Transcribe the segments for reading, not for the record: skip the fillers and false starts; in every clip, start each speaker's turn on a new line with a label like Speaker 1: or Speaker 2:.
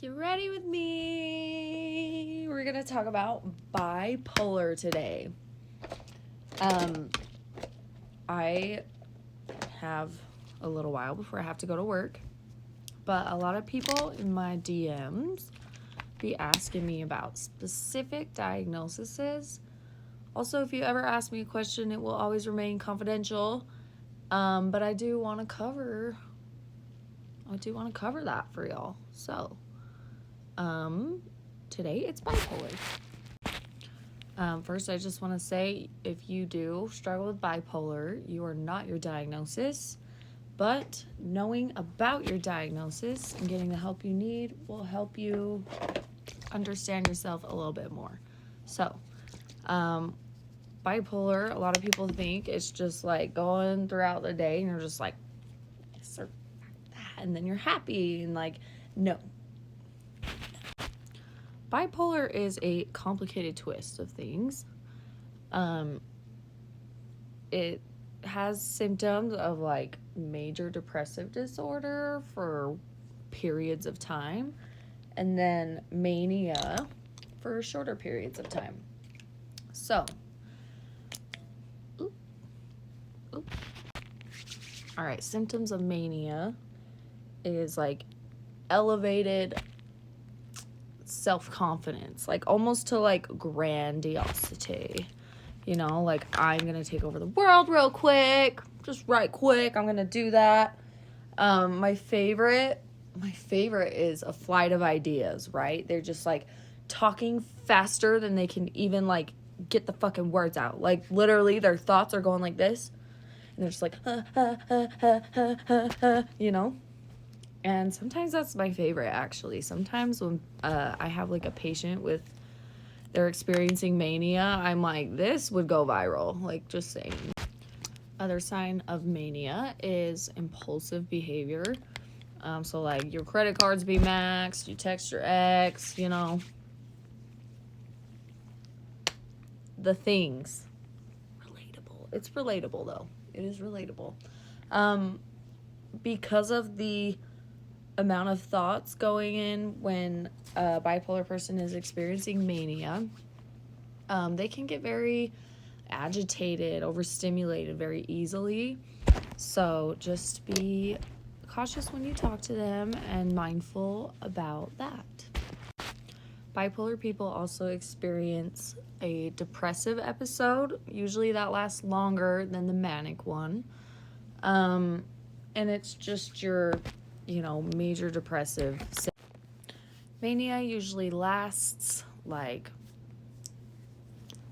Speaker 1: Get ready with me. We're going to talk about bipolar today. I have a little while before I have to go to work, but a lot of people in my DMs be asking me about specific diagnoses. Also, if you ever ask me a question, it will always remain confidential. But I do want to cover that for y'all. So, today it's bipolar. First, I just want to say, if you do struggle with bipolar, you are not your diagnosis, but knowing about your diagnosis and getting the help you need will help you understand yourself a little bit more. So, bipolar, a lot of people think it's just like going throughout the day and you're just like this or that, and then you're happy, and like, no. Bipolar is a complicated twist of things. It has symptoms of like major depressive disorder for periods of time, and then mania for shorter periods of time. So, all right, symptoms of mania is like elevated self-confidence, like almost to like grandiosity, like I'm gonna take over the world real quick, just right quick, I'm gonna do that. My favorite is a flight of ideas, right? They're just like talking faster than they can even like get the fucking words out. Like literally their thoughts are going like this, and they're just like And sometimes that's my favorite, actually. Sometimes when I have like a patient they're experiencing mania, I'm like, this would go viral, like, just saying. Other sign of mania is impulsive behavior. So like your credit cards be maxed, you text your ex, the things. Relatable. It's relatable though. It is relatable. Because of the amount of thoughts going in when a bipolar person is experiencing mania, they can get very agitated, overstimulated very easily. So just be cautious when you talk to them and mindful about that. Bipolar people also experience a depressive episode. Usually that lasts longer than the manic one. And it's just your major depressive. Mania usually lasts like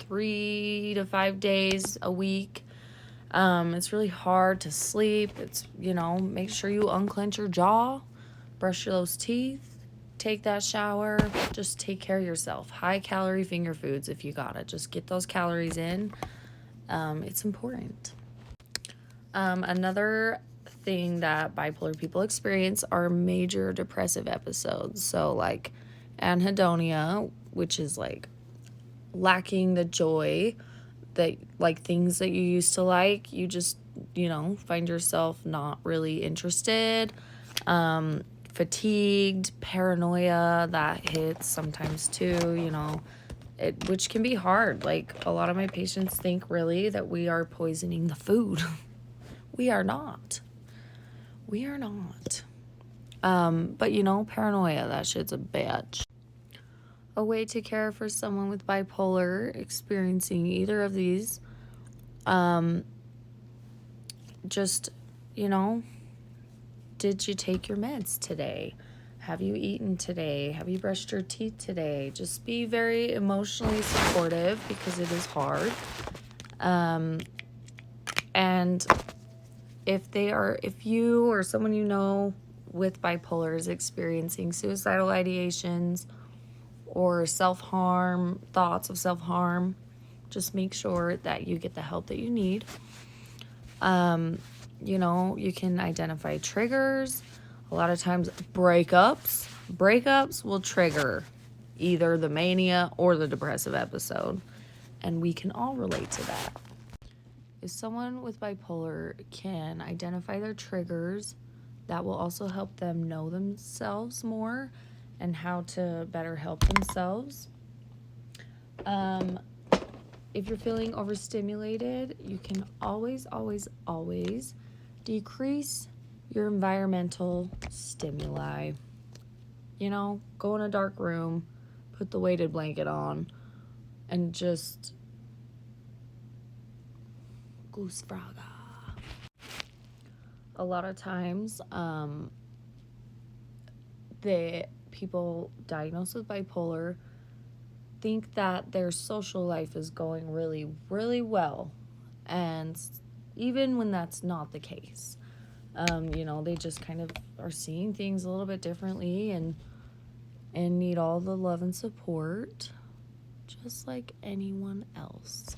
Speaker 1: 3 to 5 days a week. It's really hard to sleep. It's, make sure you unclench your jaw, brush those teeth, take that shower, just take care of yourself. High calorie finger foods if you got it. Just get those calories in. It's important. Another thing that bipolar people experience are major depressive episodes. So like anhedonia, which is like lacking the joy that like things that you used to like, you just find yourself not really interested. Fatigued, paranoia, that hits sometimes too, which can be hard. Like a lot of my patients think really that we are poisoning the food. We are not. But paranoia, that shit's a bitch. A way to care for someone with bipolar experiencing either of these, just, did you take your meds today? Have you eaten today? Have you brushed your teeth today? Just be very emotionally supportive because it is hard. And if you or someone with bipolar is experiencing suicidal ideations or thoughts of self-harm, just make sure that you get the help that you need. You can identify triggers. A lot of times breakups will trigger either the mania or the depressive episode, and we can all relate to that. If someone with bipolar can identify their triggers, that will also help them know themselves more and how to better help themselves. If you're feeling overstimulated, you can always, always, always decrease your environmental stimuli. You know, go in a dark room, put the weighted blanket on, and just goose fraga. A lot of times, the people diagnosed with bipolar think that their social life is going really, really well. And even when that's not the case, they just kind of are seeing things a little bit differently and need all the love and support, just like anyone else.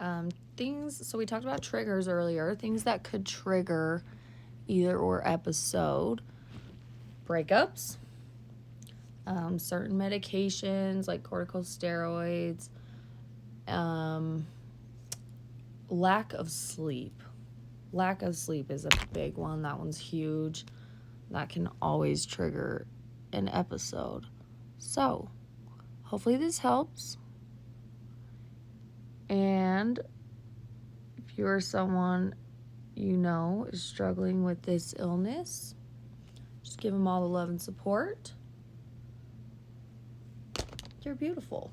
Speaker 1: So we talked about triggers earlier, things that could trigger either or episode: breakups, certain medications like corticosteroids, lack of sleep. Lack of sleep is a big one. That one's huge. That can always trigger an episode. So, hopefully this helps. And if you're someone you know is struggling with this illness, just give them all the love and support. You're beautiful.